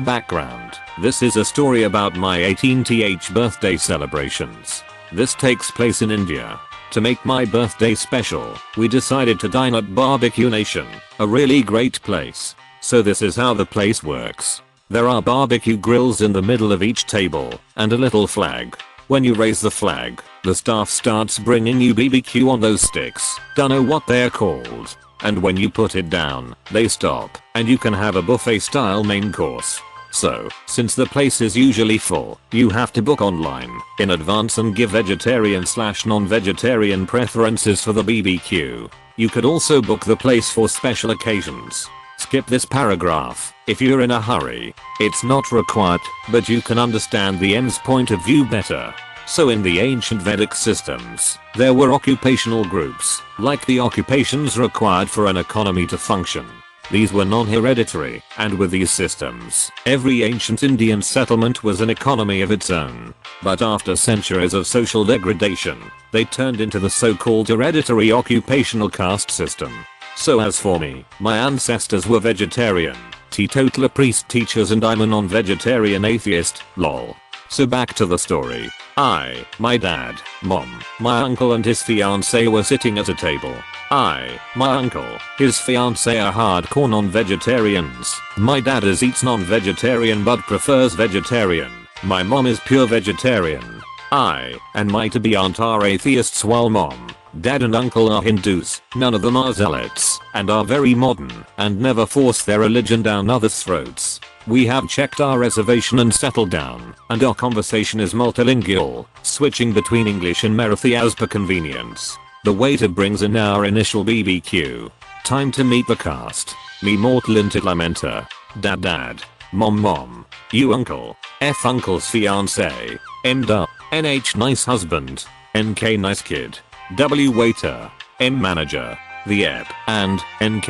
Background. This is a story about my 18th birthday celebrations. This takes place in India. To make my birthday special, we decided to dine at BBQ Nation, a really great place. So this is how the place works. There are barbecue grills in the middle of each table, and a little flag. When you raise the flag, the staff starts bringing you BBQ on those sticks. Don't know what they're called. And when you put it down, they stop, and you can have a buffet style main course. So, since the place is usually full, you have to book online in advance and give vegetarian/non-vegetarian preferences for the BBQ. You could also book the place for special occasions. Skip this paragraph if you're in a hurry. It's not required, but you can understand the end's point of view better. So in the ancient Vedic systems, there were occupational groups, like the occupations required for an economy to function. These were non-hereditary, and with these systems, every ancient Indian settlement was an economy of its own. But after centuries of social degradation, they turned into the so-called hereditary occupational caste system. So as for me, my ancestors were vegetarian, teetotaler priest teachers, and I'm a non-vegetarian atheist, lol. So back to the story. My dad, mom, my uncle and his fiancée were sitting at a table. My uncle, his fiancée are hardcore non-vegetarians. My dad eats non-vegetarian but prefers vegetarian. My mom is pure vegetarian. And my to-be aunt are atheists, while mom, dad and uncle are Hindus. None of them are zealots, and are very modern, and never force their religion down others' throats. We have checked our reservation and settled down, and our conversation is multilingual, switching between English and Marathi as per convenience. The waiter brings in our initial BBQ. Time to meet the cast. Me mortal entitlementer. Dad. Mom. You uncle. F uncle's fiancé. NH nice husband. NK nice kid. W waiter. M manager. The EP and NK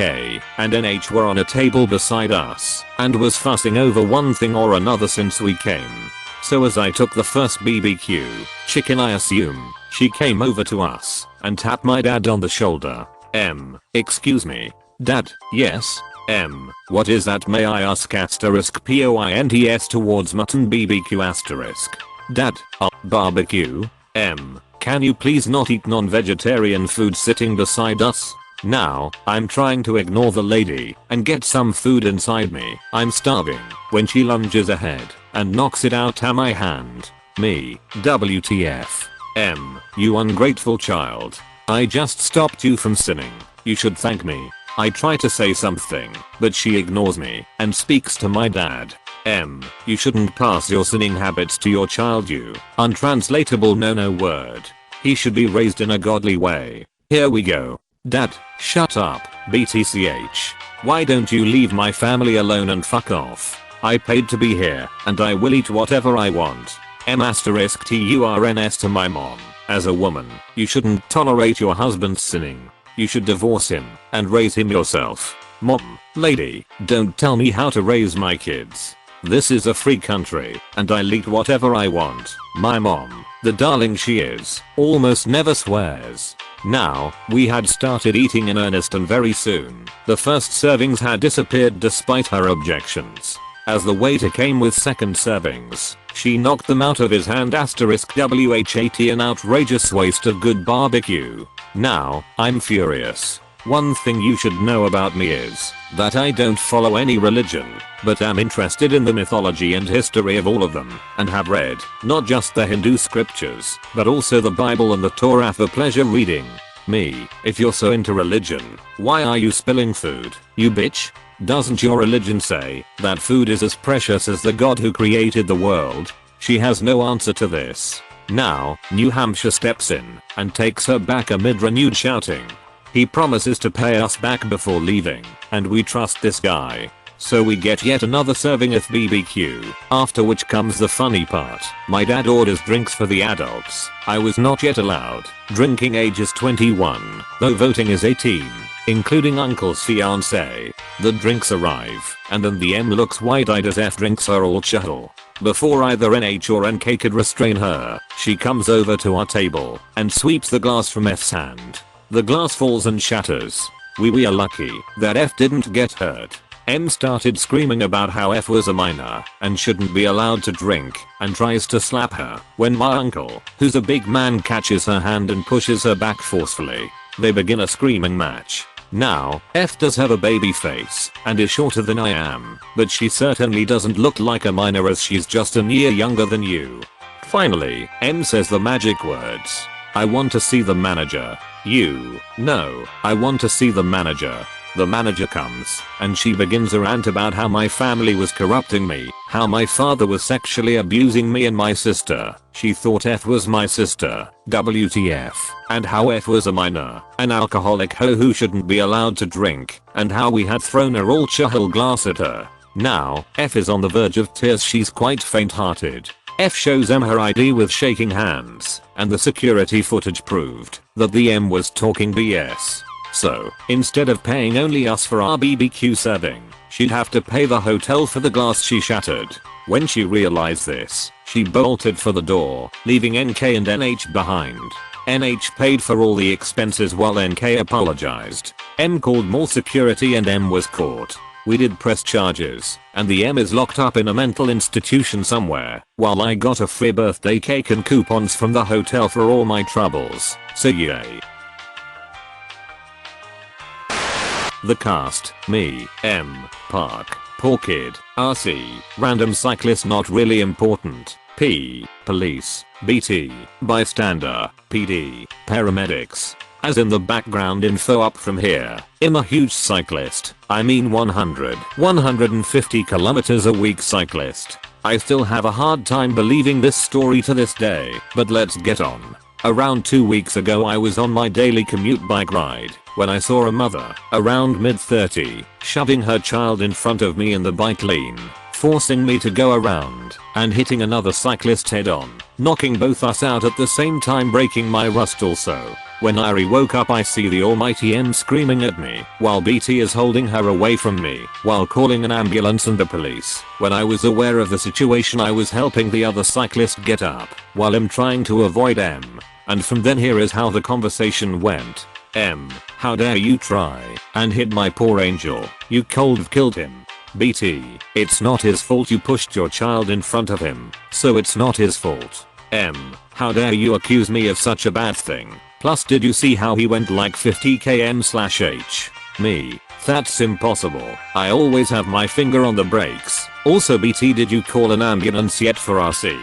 and NH were on a table beside us and was fussing over one thing or another since we came. So as I took the first BBQ, chicken I assume, she came over to us and tapped my dad on the shoulder. Excuse me. Dad, yes? What is that, may I ask? *POINTS towards mutton BBQ*. Dad, barbecue? Can you please not eat non-vegetarian food sitting beside us? Now, I'm trying to ignore the lady and get some food inside me. I'm starving when she lunges ahead and knocks it out of my hand. Me, WTF. You ungrateful child. I just stopped you from sinning. You should thank me. I try to say something, but she ignores me and speaks to my dad. You shouldn't pass your sinning habits to your child, you untranslatable no word. He should be raised in a godly way. Here we go. Dad, shut up, BTCH. Why don't you leave my family alone and fuck off? I paid to be here, and I will eat whatever I want. *TURNS to my mom. As a woman, you shouldn't tolerate your husband sinning. You should divorce him and raise him yourself. Mom, lady, don't tell me how to raise my kids. This is a free country, and I'll eat whatever I want. My mom, the darling she is, almost never swears. Now, we had started eating in earnest, and very soon, the first servings had disappeared despite her objections. As the waiter came with second servings, she knocked them out of his hand. *WHAT, an outrageous waste of good barbecue. Now, I'm furious. One thing you should know about me is that I don't follow any religion, but am interested in the mythology and history of all of them, and have read not just the Hindu scriptures, but also the Bible and the Torah for pleasure reading. Me, if you're so into religion, why are you spilling food, you bitch? Doesn't your religion say that food is as precious as the God who created the world? She has no answer to this. Now, New Hampshire steps in and takes her back amid renewed shouting. He promises to pay us back before leaving, and we trust this guy. So we get yet another serving of BBQ, after which comes the funny part. My dad orders drinks for the adults. I was not yet allowed. Drinking age is 21, though voting is 18, including uncle's fiancé. The drinks arrive, and then the M looks wide-eyed as F drinks are all chuckle. Before either NH or NK could restrain her, she comes over to our table and sweeps the glass from F's hand. The glass falls and shatters. We are lucky that F didn't get hurt. M started screaming about how F was a minor and shouldn't be allowed to drink and tries to slap her when my uncle, who's a big man, catches her hand and pushes her back forcefully. They begin a screaming match. Now, F does have a baby face and is shorter than I am, but she certainly doesn't look like a minor as she's just a year younger than you. Finally, M says the magic words. I want to see the manager. You. No, I want to see the manager. The manager comes, and she begins a rant about how my family was corrupting me, how my father was sexually abusing me and my sister. She thought F was my sister, WTF, and how F was a minor, an alcoholic hoe who shouldn't be allowed to drink, and how we had thrown a all-chahal glass at her. Now, F is on the verge of tears. She's quite faint-hearted. F shows M her ID with shaking hands, and the security footage proved that the M was talking BS. So, instead of paying only us for our BBQ serving, she'd have to pay the hotel for the glass she shattered. When she realized this, she bolted for the door, leaving NK and NH behind. NH paid for all the expenses while NK apologized. M called more security and M was caught. We did press charges, and the M is locked up in a mental institution somewhere, while I got a free birthday cake and coupons from the hotel for all my troubles, so yay. The cast: me, M, Park, poor kid, RC, random cyclist not really important, P, police, BT, bystander, PD, paramedics. As in the background info up from here, I'm a huge cyclist, I mean 150 kilometers a week cyclist. I still have a hard time believing this story to this day, but let's get on. Around 2 weeks ago I was on my daily commute bike ride when I saw a mother, around mid-30, shoving her child in front of me in the bike lane, forcing me to go around and hitting another cyclist head on, knocking both us out at the same time, breaking my wrist also. When I woke up I see the almighty M screaming at me while BT is holding her away from me while calling an ambulance and the police. When I was aware of the situation I was helping the other cyclist get up while I'm trying to avoid M. And from then here is how the conversation went. M, how dare you try and hit my poor angel, you cold killed him. BT, it's not his fault you pushed your child in front of him, so it's not his fault. M, how dare you accuse me of such a bad thing. Plus did you see how he went like 50 km/h? Me, that's impossible. I always have my finger on the brakes. Also BT, did you call an ambulance yet for RC?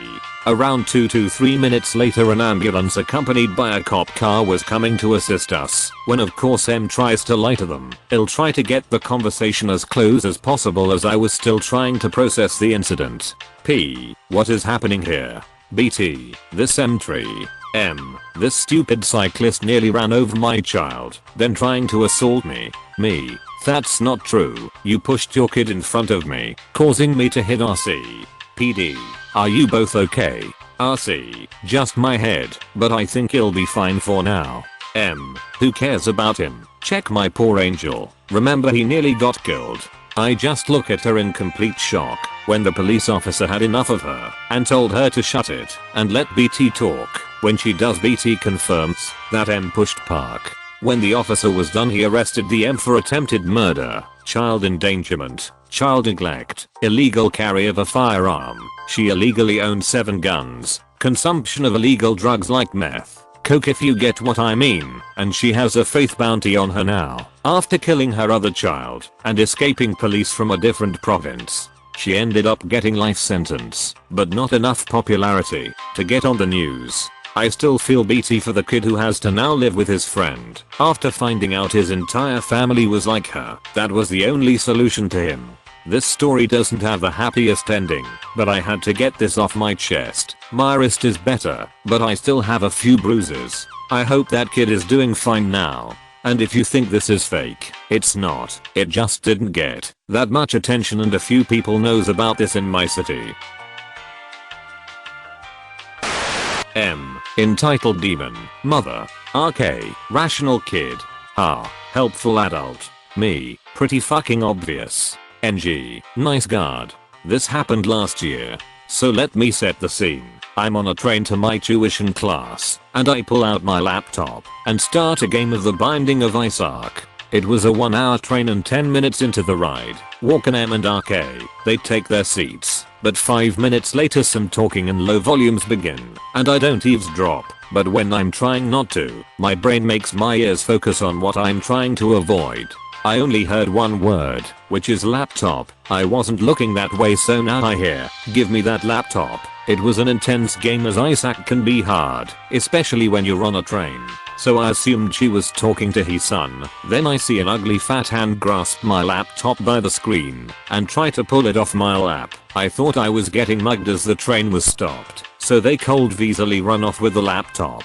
Around 2 to 3 minutes later an ambulance accompanied by a cop car was coming to assist us, when of course M tries to lie to them. He'll try to get the conversation as close as possible as I was still trying to process the incident. P, what is happening here? BT, this M3. M, this stupid cyclist nearly ran over my child, then trying to assault me. Me, that's not true, you pushed your kid in front of me, causing me to hit RC. PD, are you both okay? RC, just my head, but I think he'll be fine for now. M, who cares about him? Check my poor angel, remember he nearly got killed. I just look at her in complete shock when the police officer had enough of her and told her to shut it and let BT talk. When she does, BT confirms that M pushed Park. When the officer was done he arrested the M for attempted murder, child endangerment, child neglect, illegal carry of a firearm, she illegally owned 7 guns, consumption of illegal drugs like meth, coke if you get what I mean, and she has a faith bounty on her now, after killing her other child and escaping police from a different province. She ended up getting life sentence, but not enough popularity to get on the news. I still feel BT for the kid who has to now live with his friend after finding out his entire family was like her. That was the only solution to him. This story doesn't have the happiest ending, but I had to get this off my chest. My wrist is better, but I still have a few bruises. I hope that kid is doing fine now. And if you think this is fake, it's not. It just didn't get that much attention and a few people knows about this in my city. M, entitled demon, mother, RK, rational kid, helpful adult, me, pretty fucking obvious, NG, nice guard. This happened last year. So let me set the scene. I'm on a train to my tuition class, and I pull out my laptop and start a game of The Binding of Isaac. It was a 1-hour train and 10 minutes into the ride, Walk and M and RK, they take their seats, but 5 minutes later some talking and low volumes begin, and I don't eavesdrop, but when I'm trying not to, my brain makes my ears focus on what I'm trying to avoid. I only heard one word, which is laptop. I wasn't looking that way, so now I hear, give me that laptop. It was an intense game, as ISAC can be hard, especially when you're on a train. So I assumed she was talking to his son. Then I see an ugly fat hand grasp my laptop by the screen and try to pull it off my lap. I thought I was getting mugged as the train was stopped, so they cold visibly run off with the laptop.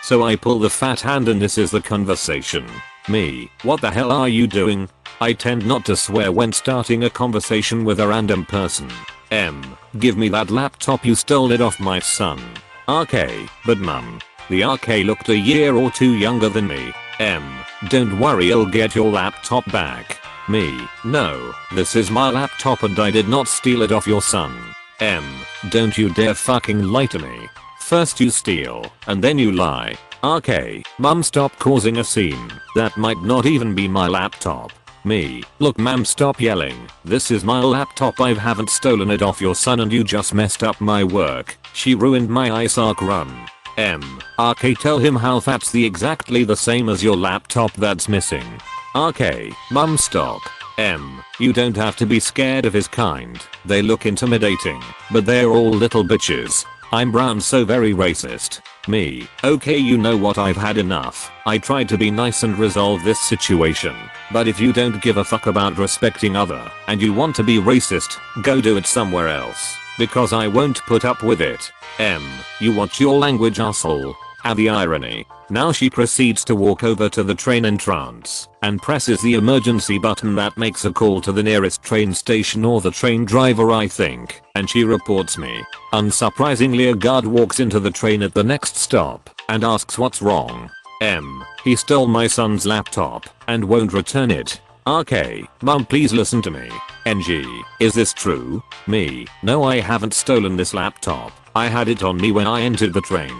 So I pull the fat hand and this is the conversation. Me, what the hell are you doing? I tend not to swear when starting a conversation with a random person. M, give me that laptop, you stole it off my son. RK, but mum. The RK looked a year or two younger than me. M, don't worry, I'll get your laptop back. Me, no, this is my laptop and I did not steal it off your son. M, don't you dare fucking lie to me. First you steal, and then you lie. RK, mum, stop causing a scene. That might not even be my laptop. Me, look ma'am, stop yelling. This is my laptop, I haven't stolen it off your son and you just messed up my work. She ruined my ISAC run. M, RK, tell him how that's exactly the same as your laptop that's missing. RK, mum, stop. M, you don't have to be scared of his kind. They look intimidating, but they're all little bitches. I'm brown, so very racist. Me, okay, you know what, I've had enough. I tried to be nice and resolve this situation, but if you don't give a fuck about respecting other and you want to be racist, go do it somewhere else, because I won't put up with it. M, you watch your language, asshole. And the irony. Now she proceeds to walk over to the train entrance and presses the emergency button that makes a call to the nearest train station or the train driver, I think, and she reports me. Unsurprisingly, a guard walks into the train at the next stop and asks what's wrong. M, he stole my son's laptop and won't return it. RK, mum, please listen to me. NG, is this true? Me, no, I haven't stolen this laptop. I had it on me when I entered the train.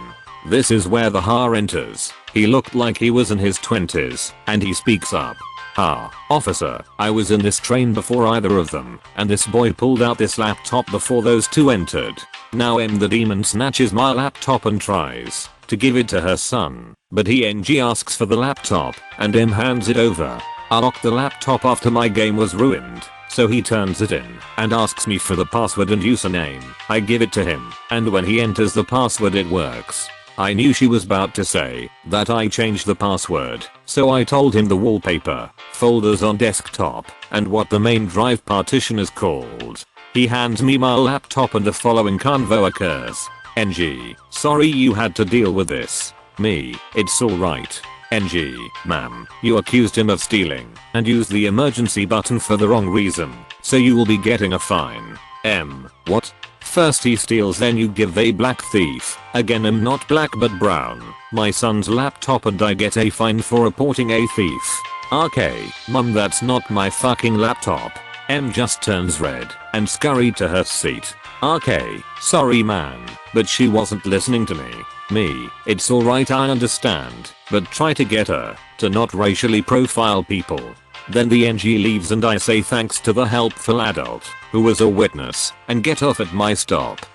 This is where the Har enters. He looked like he was in his 20s, and he speaks up. Officer, I was in this train before either of them, and this boy pulled out this laptop before those two entered. Now M, the demon, snatches my laptop and tries to give it to her son, but he NG asks for the laptop, and M hands it over. I locked the laptop after my game was ruined, so he turns it in and asks me for the password and username. I give it to him, and when he enters the password it works. I knew she was about to say that I changed the password, so I told him the wallpaper, folders on desktop, and what the main drive partition is called. He hands me my laptop and the following convo occurs. NG, sorry you had to deal with this. Me, it's alright. NG, ma'am, you accused him of stealing and used the emergency button for the wrong reason, so you will be getting a fine. M, what? First he steals, then you give a black thief. Again, I'm not black but brown. My son's laptop and I get a fine for reporting a thief. RK, mum, that's not my fucking laptop. M just turns red and scurried to her seat. RK, sorry man, but she wasn't listening to me. Me, it's alright, I understand, but try to get her to not racially profile people. Then the NG leaves and I say thanks to the helpful adult who was a witness and get off at my stop.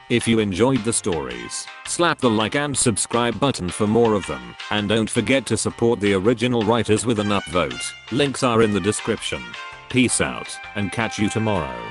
If you enjoyed the stories, slap the like and subscribe button for more of them, and don't forget to support the original writers with an upvote. Links are in the description. Peace out, and catch you tomorrow.